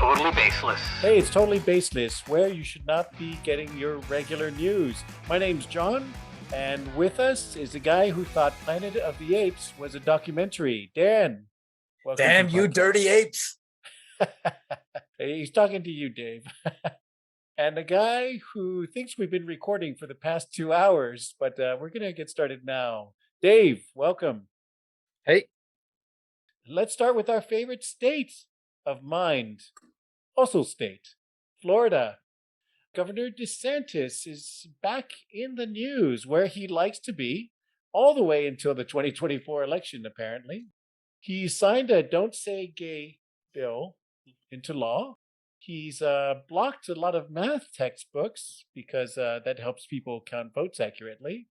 totally baseless. Hey, it's Totally Baseless, where you should not be getting your regular news. My name's John, and with us is a guy who thought Planet of the Apes was a documentary. Dan. Welcome Damn to you, podcast. dirty apes. He's talking to you, Dave. And a guy who thinks we've been recording for the past 2 hours, but we're going to get started now. Dave, welcome. Hey. Let's start with our favorite state of mind. Also state, Florida. Governor DeSantis is back in the news where he likes to be all the way until the 2024 election, apparently. He signed a Don't Say Gay bill into law. He's blocked a lot of math textbooks because that helps people count votes accurately.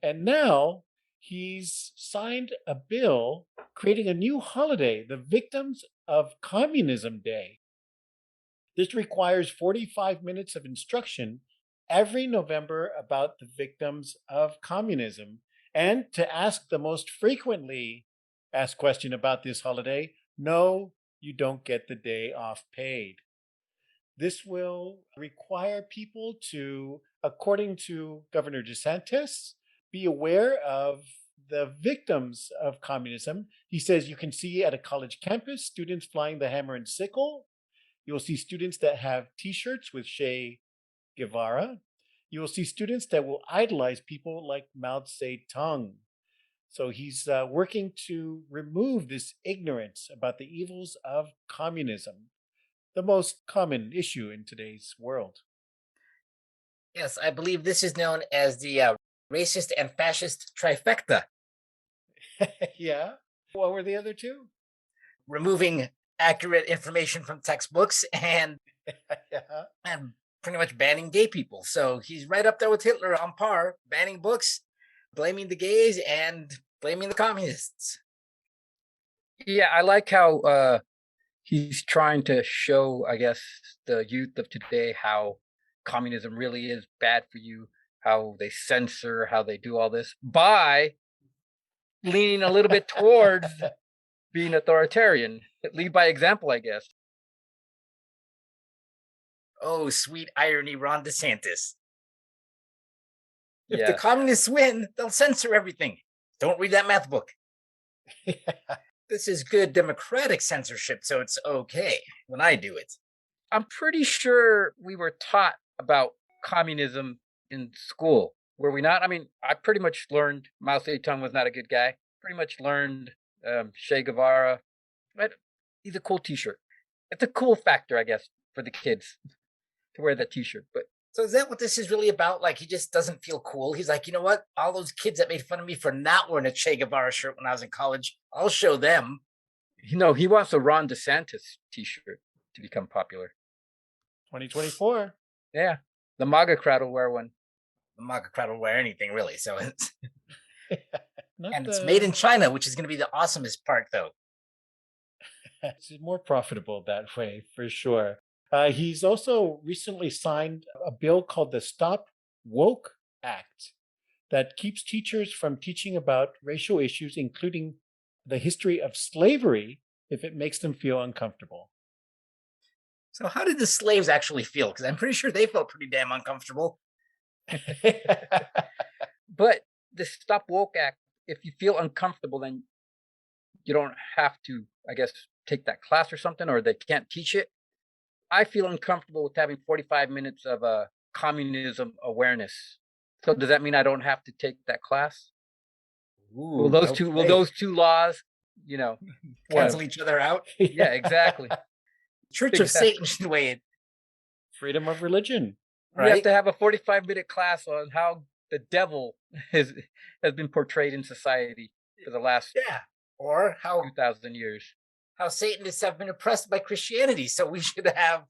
And now he's signed a bill creating a new holiday, the Victims of Communism Day. This requires 45 minutes of instruction every November about the victims of communism. And to ask the most frequently asked question about this holiday, no, you don't get the day off paid. This will require people to, according to Governor DeSantis, be aware of the victims of communism. He says you can see at a college campus students flying the hammer and sickle. You'll see students that have t-shirts with Che Guevara. You will see students that will idolize people like Mao Zedong. So he's working to remove this ignorance about the evils of communism, the most common issue in today's world. Yes, I believe this is known as the racist and fascist trifecta. Yeah. What were the other two? Removing accurate information from textbooks and pretty much banning gay people. So he's right up there with Hitler on par, banning books, blaming the gays, and blaming the communists. Yeah, I like how he's trying to show, I guess, the youth of today how communism really is bad for you, how they censor, how they do all this by leaning a little bit towards being authoritarian. Lead by example, I guess. Oh, sweet irony, Ron DeSantis. If Yeah. the communists win, they'll censor everything. Don't read that math book. This is good democratic censorship, so it's okay when I do it. I'm pretty sure we were taught about communism in school. Were we not? I mean, I pretty much learned Mao Zedong was not a good guy. Pretty much learned Che Guevara. But he's a cool t-shirt. It's a cool factor, I guess, for the kids to wear that t-shirt. But so is that what this is really about? Like, he just doesn't feel cool. He's like, you know what? All those kids that made fun of me for not wearing a Che Guevara shirt when I was in college, I'll show them. he wants a Ron DeSantis t-shirt to become popular. 2024. Yeah. The MAGA crowd will wear one. The MAGA crowd will wear anything, really. So it's And it's made in China, which is going to be the awesomest part, though. It's more profitable that way, for sure. He's also recently signed a bill called the Stop Woke Act that keeps teachers from teaching about racial issues, including the history of slavery, if it makes them feel uncomfortable. So how did the slaves actually feel? Because I'm pretty sure they felt pretty damn uncomfortable. But the Stop Woke Act, if you feel uncomfortable, then you don't have to, I guess, take that class or something, or they can't teach it. I feel uncomfortable with having 45 minutes of communism awareness. So does that mean I don't have to take that class? Ooh, Will those two laws, cancel each other out? Yeah, exactly. Church of Satan should weigh it. Freedom of religion. We have Right? to have a 45-minute class on how the devil has been portrayed in society for the last Yeah. Or how 2,000 years. Satanists have been oppressed by Christianity. So we should have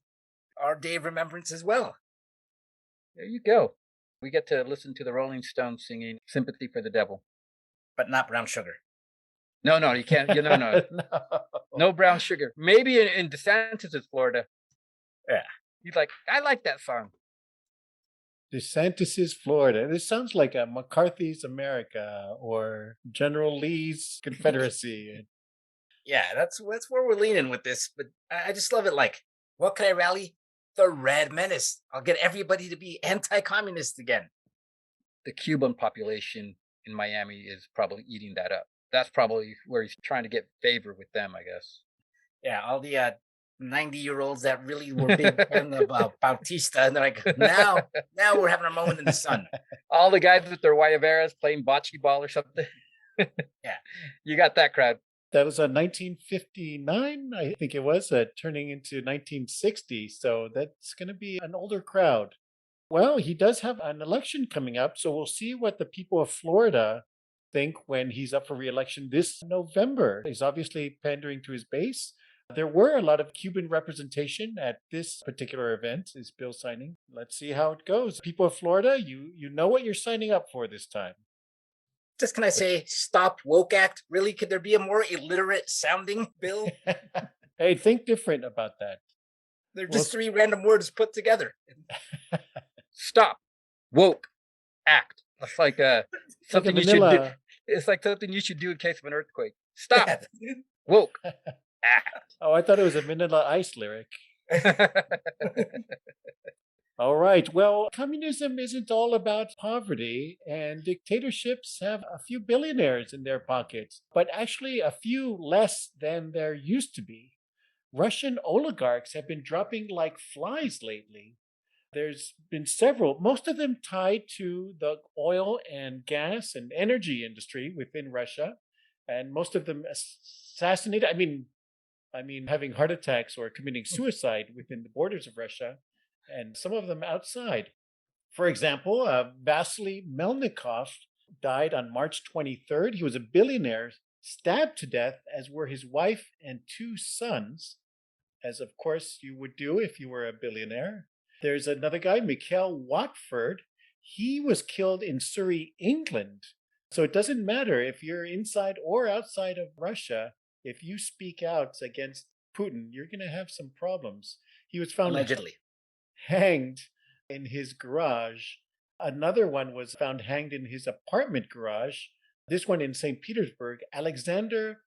our day of remembrance as well. There you go. We get to listen to the Rolling Stones singing "Sympathy for the Devil." But not brown sugar. No, you can't. No. No brown sugar. Maybe in DeSantis' Florida. Yeah. He's like, I like that song. DeSantis' Florida. This sounds like a McCarthy's America or General Lee's Confederacy. Yeah, that's where we're leaning with this. But I just love it. Like, What can I rally? The Red Menace. I'll get everybody to be anti-communist again. The Cuban population in Miami is probably eating that up. That's probably where he's trying to get favor with them, I guess. Yeah, all the 90-year-olds that really were big fan of Bautista, and they're like, now we're having a moment in the sun. All the guys with their Guayaberas playing bocce ball or something. Yeah. You got that crowd. That was 1959, I think it was, turning into 1960. So that's going to be an older crowd. Well, he does have an election coming up, so we'll see what the people of Florida think when he's up for re-election this November. He's obviously pandering to his base. There were a lot of Cuban representation at this particular event, this bill signing. Let's see how it goes. People of Florida, you know what you're signing up for this time. Just can I say, stop woke act? Really? Could there be a more illiterate sounding bill? Hey, think different about that. They're just three random words put together. Stop. Woke. Act. It's like something you should do. It's like something you should do in case of an earthquake. Stop. Woke. Act. Oh, I thought it was a Vanilla Ice lyric. All right. Well, communism isn't all about poverty, and dictatorships have a few billionaires in their pockets, but actually a few less than there used to be. Russian oligarchs have been dropping like flies lately. There's been several, most of them tied to the oil and gas and energy industry within Russia, and most of them assassinated. I mean, having heart attacks or committing suicide within the borders of Russia, and some of them outside. For example, Vasily Melnikov died on March 23rd. He was a billionaire, stabbed to death, as were his wife and two sons, as of course you would do if you were a billionaire. There's another guy, Mikhail Watford. He was killed in Surrey, England. So it doesn't matter if you're inside or outside of Russia. If you speak out against Putin, you're going to have some problems. He was found allegedly hanged in his garage. Another one was found hanged in his apartment garage. This one in St. Petersburg. Alexander,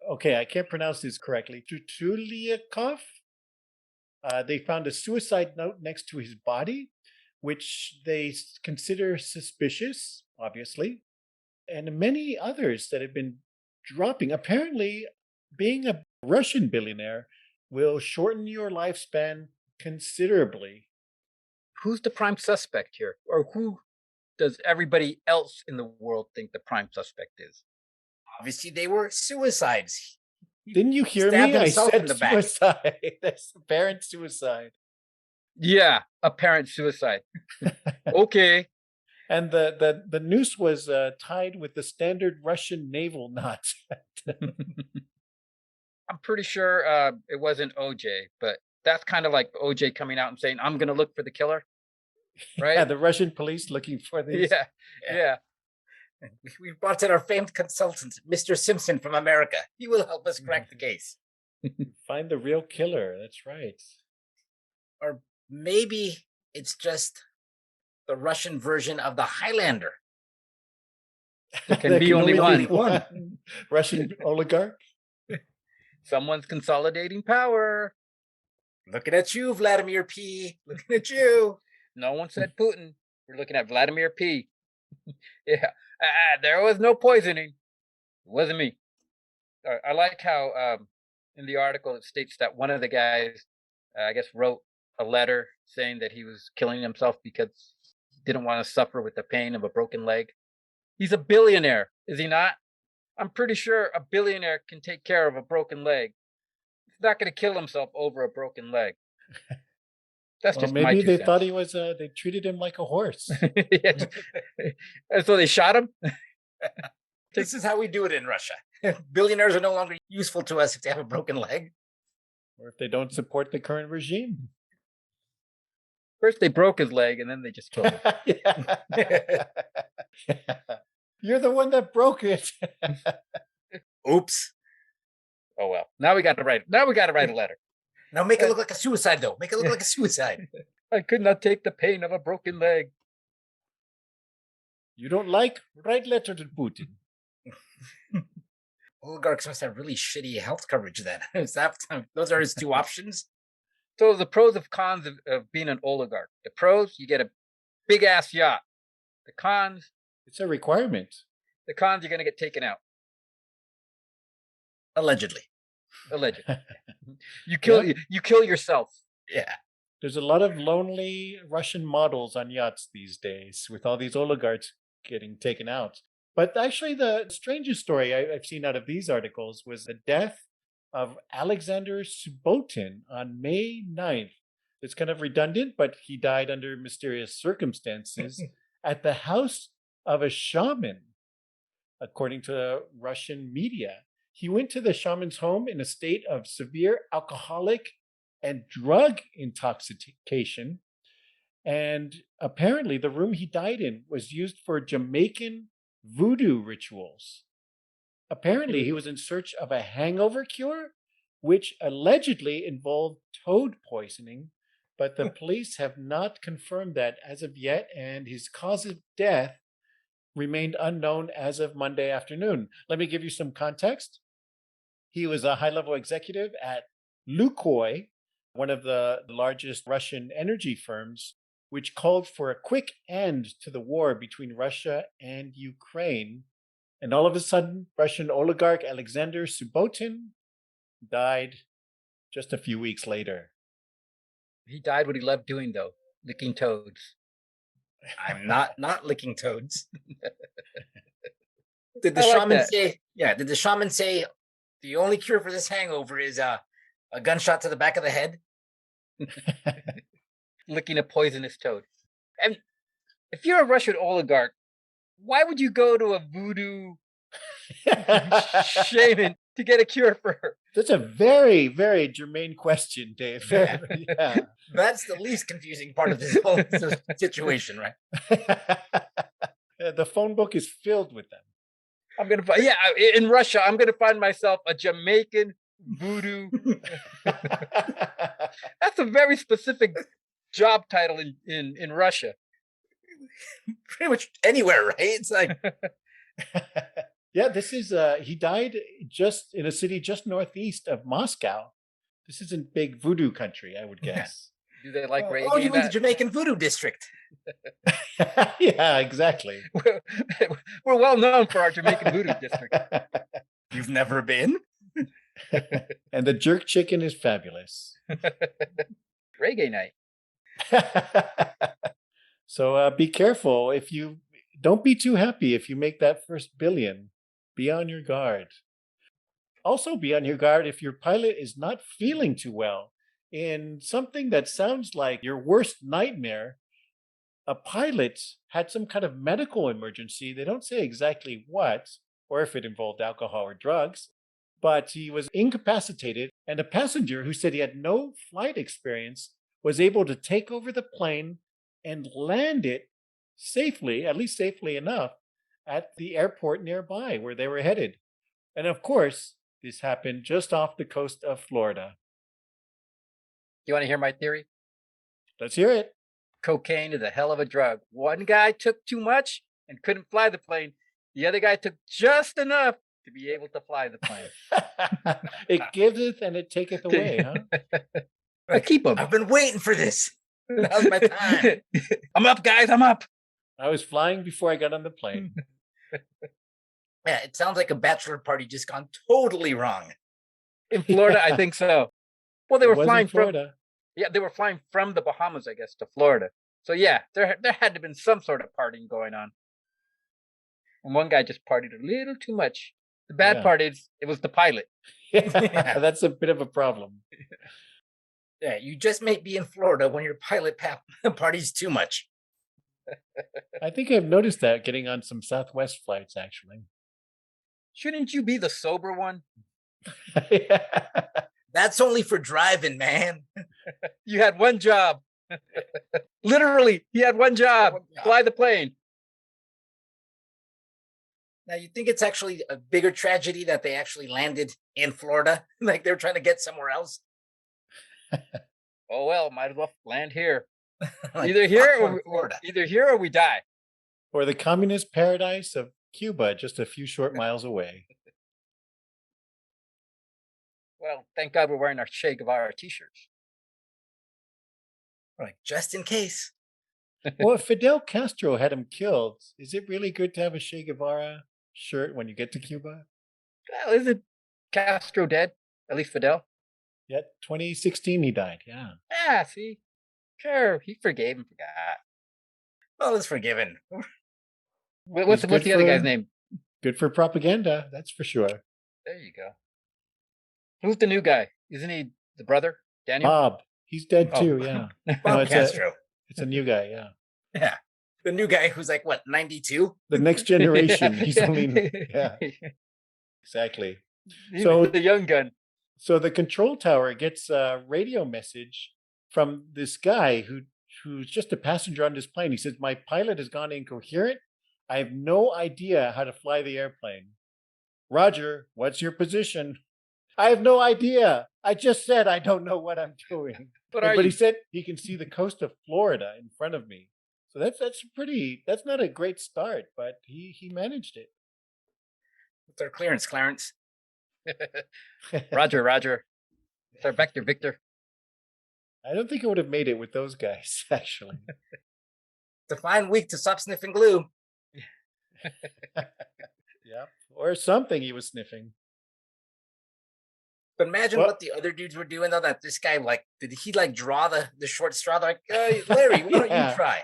okay, I can't pronounce this correctly, Tutuliakov. They found a suicide note next to his body, which they consider suspicious, obviously, and many others that have been dropping. Apparently, being a Russian billionaire will shorten your lifespan considerably. Who's the prime suspect here? Or who does everybody else in the world think the prime suspect is? Obviously, they were suicides. Didn't you hear me? I said suicide. That's apparent suicide. Yeah, apparent suicide. Okay. And the noose was tied with the standard Russian naval knot. I'm pretty sure it wasn't OJ, but that's kind of like OJ coming out and saying, I'm going to look for the killer. Right? Yeah, the Russian police looking for this. Yeah. We've brought in our famed consultant, Mr. Simpson from America. He will help us crack the case. Find the real killer. That's right. Or maybe it's just the Russian version of the Highlander. There can be only one. Russian oligarch. Someone's consolidating power. Looking at you, Vladimir P. Looking at you. No one said Putin. We're looking at Vladimir P. Yeah. There was no poisoning. It wasn't me. I like how in the article it states that one of the guys, I guess, wrote a letter saying that he was killing himself because he didn't want to suffer with the pain of a broken leg. He's a billionaire, is he not? I'm pretty sure a billionaire can take care of a broken leg. He's not going to kill himself over a broken leg. That's just maybe my they cents. thought he was. They treated him like a horse. And so they shot him. This is how we do it in Russia. Billionaires are no longer useful to us if they have a broken leg, or if they don't support the current regime. First they broke his leg, and then they just killed him. You're the one that broke it. Oops. Oh well. Now we got to write a letter. Now make it look like a suicide, though. Make it look like a suicide. I could not take the pain of a broken leg. You don't like? Write letter to Putin. Oligarchs must have really shitty health coverage then. Those are his two options. So the pros of cons of being an oligarch. The pros, you get a big ass yacht. The cons, It's a requirement. you're going to get taken out. Allegedly. Allegedly. You Yeah. kill yourself. Yeah. There's a lot of lonely Russian models on yachts these days with all these oligarchs getting taken out. But actually, the strangest story I've seen out of these articles was the death of Alexander Subbotin on May 9th. It's kind of redundant, but he died under mysterious circumstances at the house of a shaman, according to Russian media. He went to the shaman's home in a state of severe alcoholic and drug intoxication. And apparently, the room he died in was used for Jamaican voodoo rituals. Apparently, he was in search of a hangover cure, which allegedly involved toad poisoning, but the police have not confirmed that as of yet, and his cause of death remained unknown as of Monday afternoon. Let me give you some context. He was a high-level executive at Lukoil, one of the largest Russian energy firms, which called for a quick end to the war between Russia and Ukraine. And all of a sudden, Russian oligarch Alexander Subbotin died just a few weeks later. He died what he loved doing, though, licking toads. I'm not licking toads. Did the shaman say? Yeah. Did the shaman say the only cure for this hangover is a gunshot to the back of the head? Licking a poisonous toad. And if you're a Russian oligarch, why would you go to a voodoo shaman to get a cure for her? That's a very, very germane question, Dave. Yeah. That's the least confusing part of this whole situation, right? The phone book is filled with them. I'm gonna find, in Russia, I'm gonna find myself a Jamaican voodoo. That's a very specific job title in Russia. Pretty much anywhere, right? It's like yeah, this is he died just in a city just northeast of Moscow. This isn't big voodoo country, I would guess. Do they like reggae? Oh, you went to Jamaican voodoo district. Yeah, exactly. We're well known for our Jamaican voodoo district. You've never been? And the jerk chicken is fabulous. Reggae night. So be careful. If you don't be too happy if you make that first billion. Be on your guard. Also be on your guard if your pilot is not feeling too well. In something that sounds like your worst nightmare, a pilot had some kind of medical emergency. They don't say exactly what, or if it involved alcohol or drugs, but he was incapacitated, and a passenger who said he had no flight experience was able to take over the plane and land it safely, at least safely enough, at the airport nearby where they were headed. And of course, this happened just off the coast of Florida. You want to hear my theory? Let's hear it. Cocaine is a hell of a drug. One guy took too much and couldn't fly the plane. The other guy took just enough to be able to fly the plane. It giveth and it taketh away, huh? I keep them. I've been waiting for this. Now's my time. I'm up, guys. I'm up. I was flying before I got on the plane. Yeah, it sounds like a bachelor party just gone totally wrong. In Florida, I think so. Well, they were flying from Florida. Yeah, they were flying from the Bahamas, I guess, to Florida. So yeah, there had to have been some sort of partying going on. And one guy just partied a little too much. The bad part is it was the pilot. Yeah, that's a bit of a problem. Yeah, you just may be in Florida when your pilot parties too much. I think I've noticed that getting on some Southwest flights, actually. Shouldn't you be the sober one? Yeah. That's only for driving, man. You had one job. Literally, he had one job. Fly the plane. Now, you think it's actually a bigger tragedy that they actually landed in Florida? Like they were trying to get somewhere else? Oh, well, might as well land here. Like, either here or we die. Or the communist paradise of Cuba, just a few short miles away. Well, thank God we're wearing our Che Guevara t-shirts. Like, just in case. Well, if Fidel Castro had him killed, is it really good to have a Che Guevara shirt when you get to Cuba? Well, isn't Castro dead? At least Fidel? Yeah, 2016 he died, yeah. Yeah, see? Sure, he forgave and forgot. Well, it's forgiven. What's the other guy's name? Good for propaganda, that's for sure. There you go. Who's the new guy? Isn't he the brother? Daniel? Bob. He's dead too, Oh. yeah. Bob Castro. It's a new guy, yeah. Yeah. The new guy who's like, what, 92? The next generation. He's only, yeah. Exactly. So the young gun. So the control tower gets a radio message from this guy who's just a passenger on this plane. He says, my pilot has gone incoherent. I have no idea how to fly the airplane. Roger, what's your position? I have no idea. I just said I don't know what I'm doing. But he said he can see the coast of Florida in front of me. So that's not a great start, but he managed it. What's our clearance, Clarence? Roger. Sir Victor. I don't think it would have made it with those guys, actually. It's a fine week to stop sniffing glue. Yeah. Or something he was sniffing. But imagine what the other dudes were doing, though, that this guy, like, did he, like, draw the short straw? They're like, hey, Larry, why don't you try?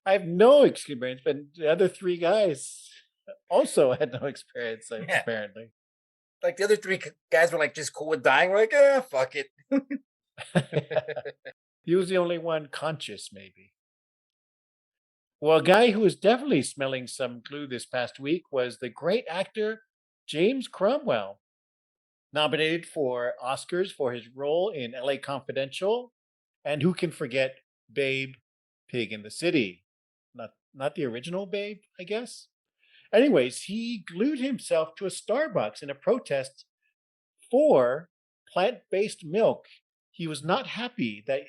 I have no experience, but the other three guys also had no experience, apparently. Like, the other three guys were, like, just cool with dying. We're like, fuck it. He was the only one conscious, maybe. Well, a guy who was definitely smelling some glue this past week was the great actor James Cromwell, nominated for Oscars for his role in LA Confidential, and who can forget Babe, Pig in the City? Not the original Babe, I guess. Anyways, he glued himself to a Starbucks in a protest for plant-based milk. He was not happy that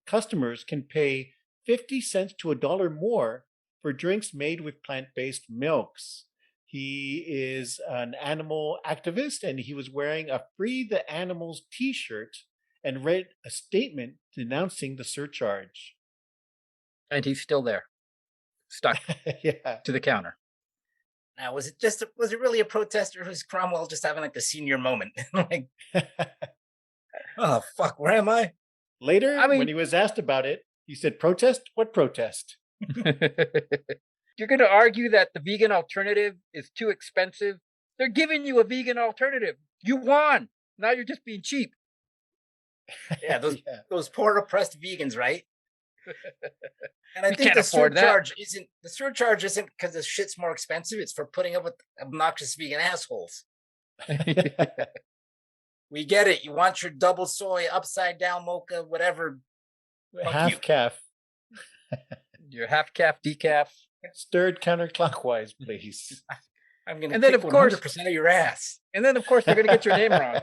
customers can pay 50 cents to $1 more for drinks made with plant-based milks. He is an animal activist, and he was wearing a Free the Animals t-shirt and read a statement denouncing the surcharge. And he's still there, stuck to the counter. Now, was it really a protest, or was Cromwell just having like the senior moment? Like, oh, fuck, where am I? Later, when he was asked about it, he said, protest? What protest? You're going to argue that the vegan alternative is too expensive? They're giving you a vegan alternative. You won. Now you're just being cheap. Yeah, those poor oppressed vegans, right? And I think the surcharge isn't because the shit's more expensive. It's for putting up with obnoxious vegan assholes. We get it. You want your double soy, upside down mocha, whatever. Half calf. Your half calf decaf. Stirred counterclockwise, please. I'm going to take 100% of your ass. And then, of course, they're going to get your name wrong.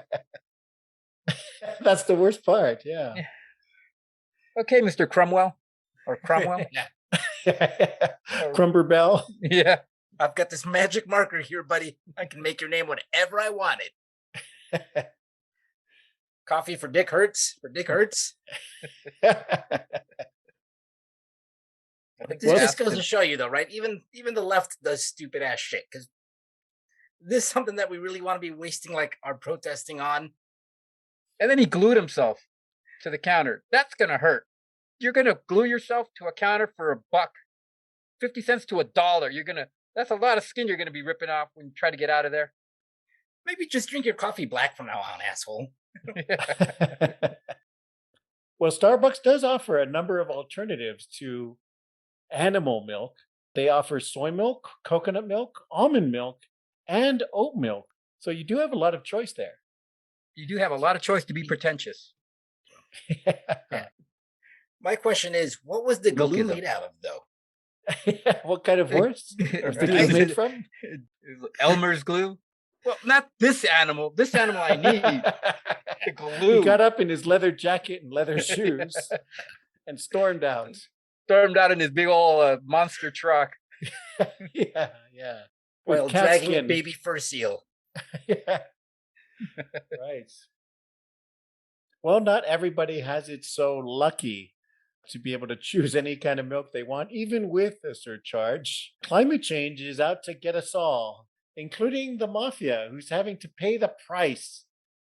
That's the worst part, yeah. Okay, Mr. Cromwell. Or Cromwell. Crumberbell. Yeah. I've got this magic marker here, buddy. I can make your name whatever I wanted. Coffee for Dick Hertz. This goes to show you, though, right? Even the left does stupid ass shit, because this is something that we really want to be wasting like our protesting on. And then he glued himself to the counter. That's gonna hurt. You're gonna glue yourself to a counter for $1, 50 cents to $1. That's a lot of skin you're gonna be ripping off when you try to get out of there. Maybe just drink your coffee black from now on, asshole. Well, Starbucks does offer a number of alternatives to animal milk. They offer soy milk, coconut milk, almond milk, and oat milk. So you do have a lot of choice there. You do have a lot of choice to be pretentious. Yeah. My question is, what was the glue made out of, though? What kind of horse? Was the glue made from? Elmer's glue? Well, not this animal. This animal I need. The glue. He got up in his leather jacket and leather shoes and stormed out. Stormed out in his big old monster truck. Yeah. Well, dragging a baby fur seal. Yeah. Right. Well, not everybody has it so lucky. to be able to choose any kind of milk they want, even with a surcharge. Climate change is out to get us all, including the mafia, who's having to pay the price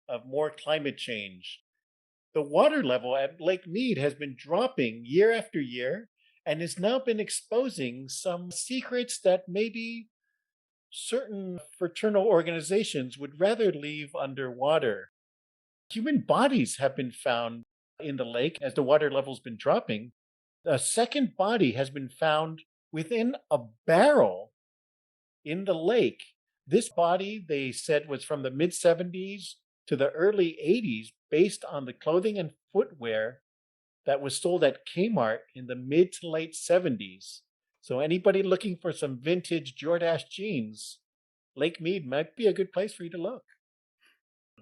of more climate change. The water level at Lake Mead has been dropping year after year and has now been exposing some secrets that maybe certain fraternal organizations would rather leave underwater. Human bodies have been found in the lake as the water level's been dropping. A second body has been found within a barrel in the lake. This body, they said, was from the mid 70s to the early 80s, based on the clothing and footwear that was sold at Kmart in the mid to late 70s. So anybody looking for some vintage Jordache jeans, Lake Mead might be a good place for you to look.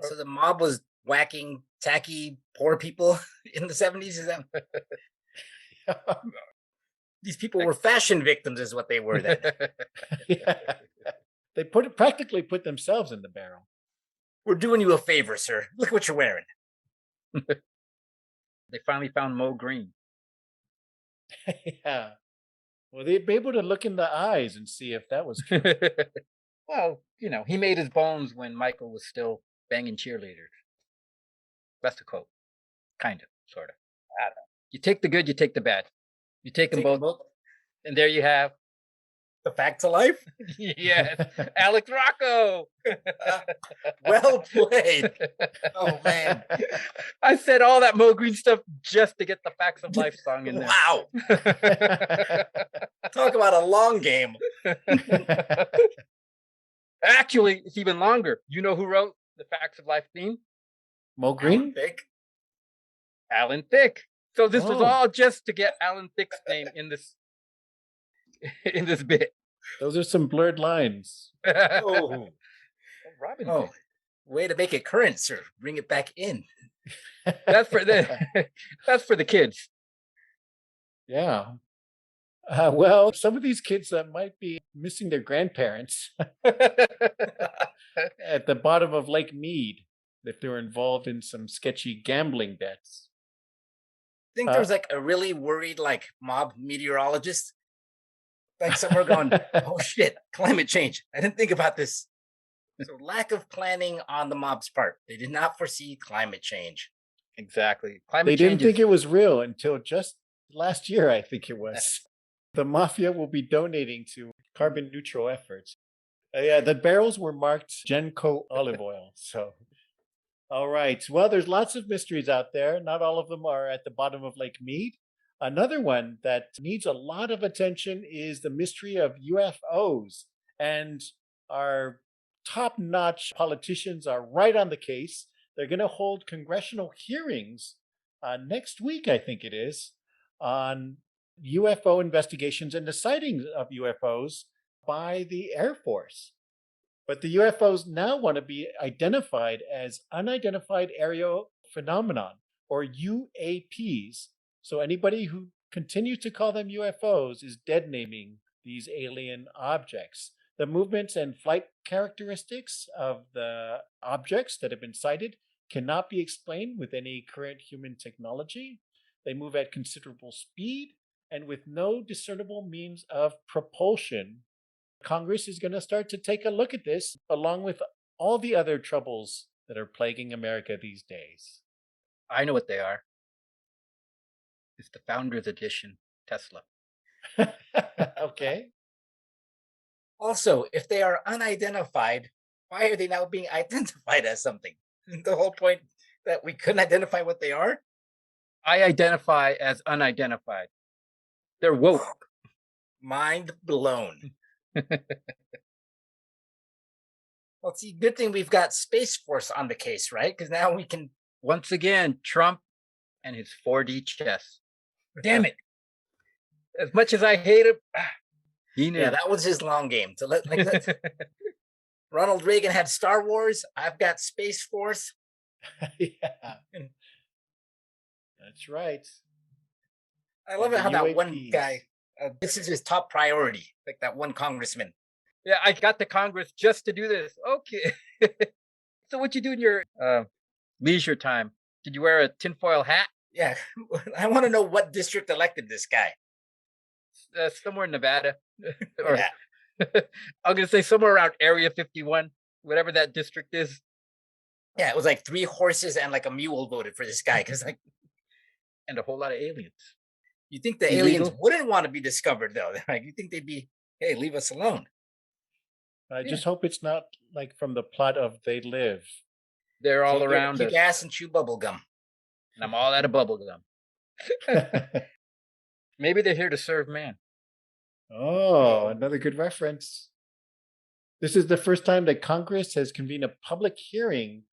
So the mob was whacking tacky poor people in the 70s? Is that these people were fashion victims is what they were then. Yeah. They practically put themselves in the barrel. We're doing you a favor, sir. Look what you're wearing. They finally found Mo Green. Yeah. Well, they'd be able to look in the eyes and see if that was true. Well, he made his bones when Michael was still banging cheerleaders. That's the quote. Kind of, sort of. I don't know. You take the good, you take the bad. You take them both. And there you have the facts of life. Yes, Alex Rocco. Well played. Oh man, I said all that Mo Green stuff just to get the facts of life song in there. Wow. Talk about a long game. Actually, it's even longer. You know who wrote the facts of life theme? Mo Green? Alan Thicke. Alan Thicke. So this was all just to get Alan Thicke's name in this bit. Those are some blurred lines. Oh, Robin. Oh, way to make it current, sir. Bring it back in. That's for the kids. Yeah. Well, some of these kids might be missing their grandparents at the bottom of Lake Mead if they were involved in some sketchy gambling debts. I think there's like a really worried like mob meteorologist, like somewhere going, "Oh shit, climate change! I didn't think about this." So lack of planning on the mob's part. They did not foresee climate change. Exactly. They didn't think it was real until just last year, I think it was. The mafia will be donating to carbon neutral efforts. Yeah, the barrels were marked Genco olive oil. So, all right. Well, there's lots of mysteries out there. Not all of them are at the bottom of Lake Mead. Another one that needs a lot of attention is the mystery of UFOs. And our top-notch politicians are right on the case. They're going to hold congressional hearings next week, I think it is, on UFO investigations and the sightings of UFOs by the Air Force. But the UFOs now want to be identified as unidentified aerial phenomenon, or UAPs. So anybody who continues to call them UFOs is dead naming these alien objects. The movements and flight characteristics of the objects that have been sighted cannot be explained with any current human technology. They move at considerable speed and with no discernible means of propulsion. Congress is going to start to take a look at this, along with all the other troubles that are plaguing America these days. I know what they are. It's the Founders Edition Tesla. Okay. Also, if they are unidentified, why are they now being identified as something? Isn't the whole point that we couldn't identify what they are? I identify as unidentified. They're woke. Mind blown. Well, see, good thing we've got Space Force on the case, right? Because now we can... Once again, Trump and his 4D chess. Damn it. As much as I hate him, he knew. Yeah, that was his long game. So let's Ronald Reagan had Star Wars. I've got Space Force. Yeah. That's right. I love it how that one guy, this is his top priority, like that one congressman. Yeah, I got to Congress just to do this. Okay. So what you do in your leisure time? Did you wear a tinfoil hat? Yeah, I want to know what district elected this guy. Somewhere in Nevada, or Yeah, I'm gonna say somewhere around Area 51, whatever that district is. yeah, it was like 3 horses and like a mule voted for this guy because like And a whole lot of aliens. you think the aliens Illegal. wouldn't want to be discovered though. Like you think they'd be, hey, leave us alone. I Yeah. just hope it's not like from the plot of They Live. They're all Came here to around kick us, ass and chew bubble gum. and I'm all out of bubble gum. Maybe they're here to serve man. Oh, another good reference. This is the first time that Congress has convened a public hearing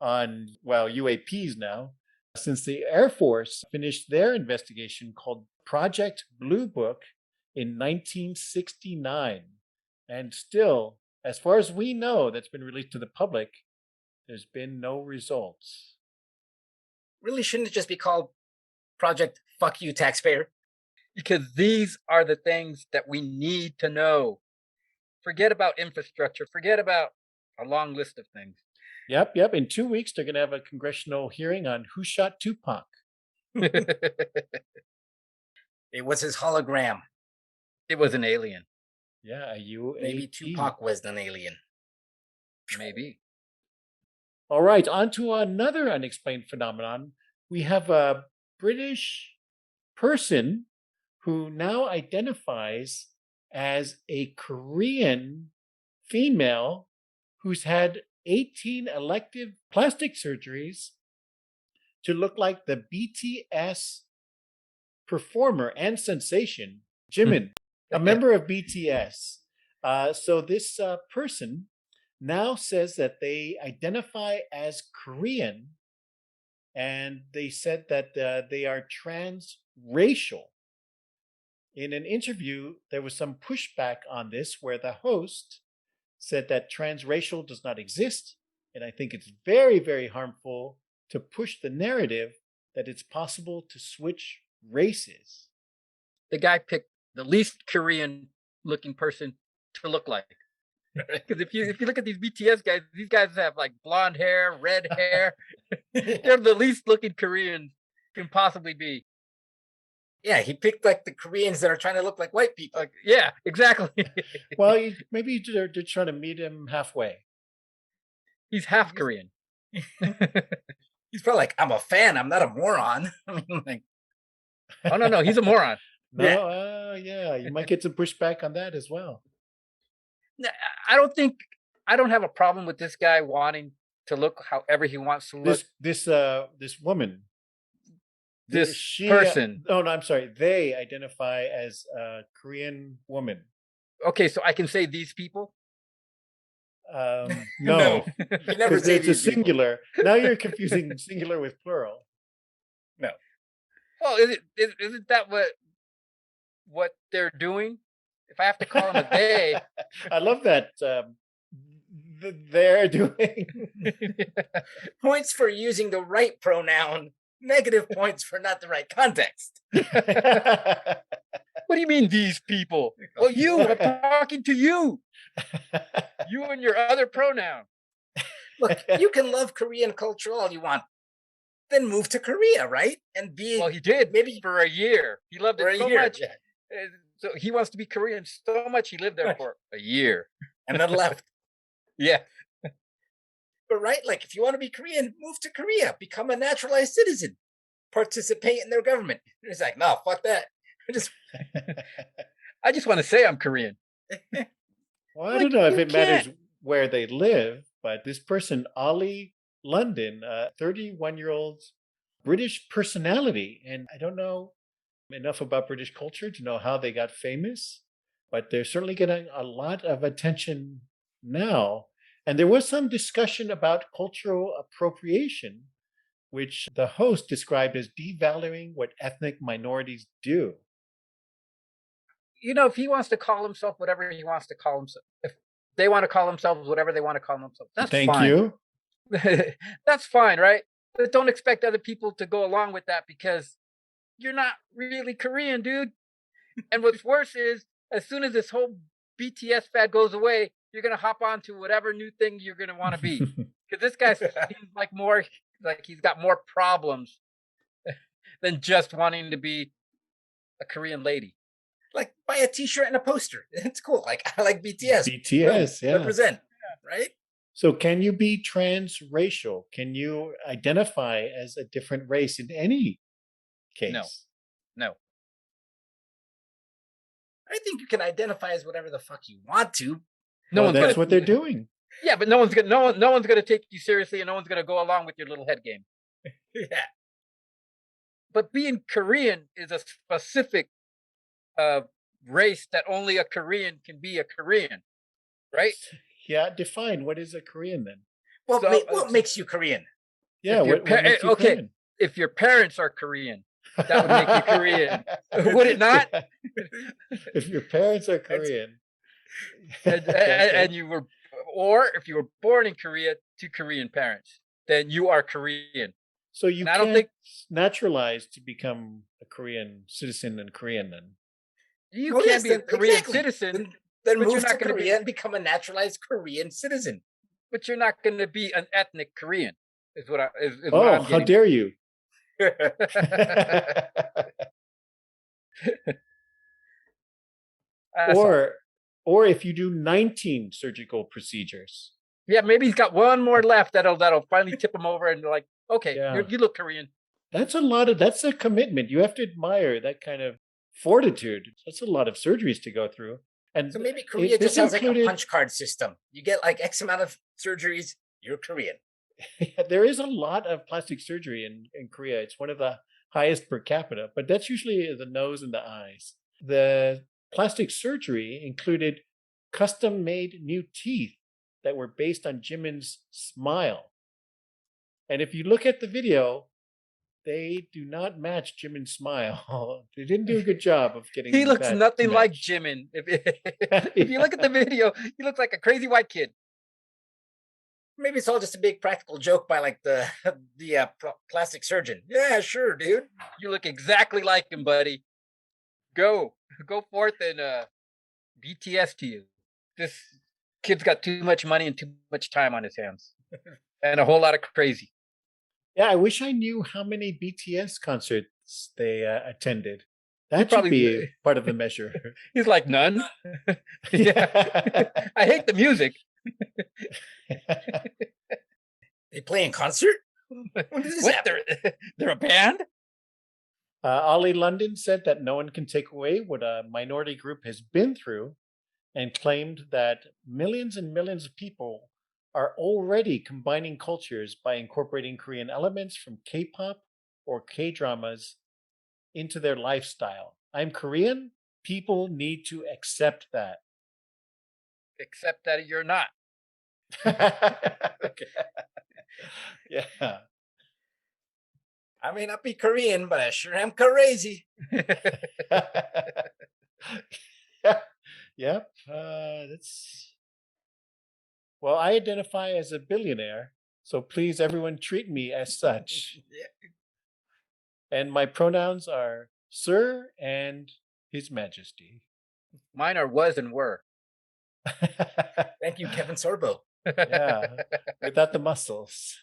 on, well, UAPs now, since the Air Force finished their investigation called Project Blue Book in 1969. And still, as far as we know, that's been released to the public, there's been no results. Really, shouldn't it just be called Project Fuck You Taxpayer? Because these are the things that we need to know. Forget about infrastructure. Forget about a long list of things. Yep. In 2 weeks, they're going to have a congressional hearing on who shot Tupac. It was his hologram. It was an alien. Yeah, a UAP. Maybe Tupac was an alien. Maybe. All right, on to another unexplained phenomenon. We have a British person who now identifies as a Korean female who's had 18 elective plastic surgeries to look like the BTS performer and sensation, Jimin, a member of BTS. So this person now says that they identify as Korean, and they said that they are transracial. In an interview, there was some pushback on this where the host said that transracial does not exist, and I think it's very, very harmful to push the narrative that it's possible to switch races. The guy picked the least Korean looking person to look like. Because if you look at these BTS guys, these guys have like blonde hair, red hair. They're the least looking Korean can possibly be. Yeah, he picked like the Koreans that are trying to look like white people. Like, yeah, exactly. Well, maybe they're trying to meet him halfway. He's half Korean. He's probably like, I'm a fan. I'm not a moron. I mean, like, Oh no, he's a moron. No, yeah, you might get some pushback on that as well. I don't have a problem with this guy wanting to look however he wants to look. This woman, This she, person. No, I'm sorry. They identify as a Korean woman. Okay, so I can say these people. No, you never say it's a these people. singular. Now you're confusing singular with plural. No. Well, isn't that what they're doing? If I have to call them a they, I love that. They're doing. Points for using the right pronoun, negative points for not the right context. What do you mean these people? Well, you, I'm talking to you. You and your other pronoun. Look, you can love Korean culture all you want, then move to Korea, right? And be Well, he did maybe for a year. He loved for it a so year, much. yeah. So he wants to be Korean so much he lived there for a year. And then left. Yeah. But right, like if you want to be Korean, move to Korea, become a naturalized citizen, participate in their government. It's like, no, fuck that. I just want to say I'm Korean. Well, I Like, don't know if you it matters can't. where they live, but this person, Ollie London, a 31-year-old British personality, and I don't know enough about British culture to know how they got famous, but they're certainly getting a lot of attention now. And there was some discussion about cultural appropriation, which the host described as devaluing what ethnic minorities do. You know, if he wants to call himself whatever he wants to call himself, if they want to call themselves whatever they want to call themselves, that's Thank fine. you. That's fine, right? But don't expect other people to go along with that because you're not really Korean, dude. And what's worse is, as soon as this whole BTS fad goes away, you're gonna hop on to whatever new thing you're gonna want to be. Because this guy seems like more like he's got more problems than just wanting to be a Korean lady. Like buy a T-shirt and a poster. It's cool. Like I like BTS. BTS, yeah. Represent, right? So can you be transracial? Can you identify as a different race in any case? No. I think you can identify as whatever the fuck you want to. That's what they're doing. Yeah, but no one's gonna take you seriously, and no one's gonna go along with your little head game. Yeah. But being Korean is a specific race that only a Korean can be a Korean, right? Yeah, define what is a Korean then. What makes you Korean? Yeah, what makes you Korean? If your parents are Korean, that would make you Korean. Would it not? If your parents are Korean. and you were, or if you were born in Korea to Korean parents, then you are Korean. So you can't naturalize to become a Korean citizen in Korean then. You can't be a Korean citizen. Then move to Korea and become a naturalized Korean citizen. But you're not going to be an ethnic Korean. Is what I'm how dare you? Or if you do 19 surgical procedures. Yeah, maybe he's got one more left that'll finally tip him over and like, okay, you look Korean. That's a commitment. You have to admire that kind of fortitude. That's a lot of surgeries to go through. And so maybe Korea just sounds like a punch card system. You get like X amount of surgeries, you're Korean. There is a lot of plastic surgery in Korea. It's one of the highest per capita, but that's usually the nose and the eyes. The plastic surgery included custom-made new teeth that were based on Jimin's smile. And if you look at the video, they do not match Jimin's smile. They didn't do a good job of getting. He looks nothing like Jimin. If you look at the video, he looks like a crazy white kid. Maybe it's all just a big practical joke by like the plastic surgeon. Yeah, sure, dude. You look exactly like him, buddy. Go forth and BTS to you. This kid's got too much money and too much time on his hands, and a whole lot of crazy. Yeah, I wish I knew how many BTS concerts they attended. That should be part of the measure. He's like, none. Yeah. I hate the music. They play in concert? When does this happen? They're a band? Ollie London said that no one can take away what a minority group has been through and claimed that millions and millions of people are already combining cultures by incorporating Korean elements from K-pop or K-dramas into their lifestyle. I'm Korean. People need to accept that. Except that you're not. Yeah. I may not be Korean, but I sure am crazy. Yep. That's. Well, I identify as a billionaire, so please, everyone, treat me as such. And my pronouns are Sir and His Majesty. Mine are was and were. Thank you, Kevin Sorbo. Yeah, without the muscles.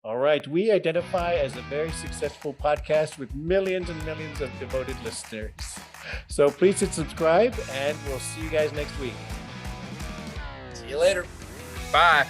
All right, we identify as a very successful podcast with millions and millions of devoted listeners. So please hit subscribe, and we'll see you guys next week. See you later. Bye.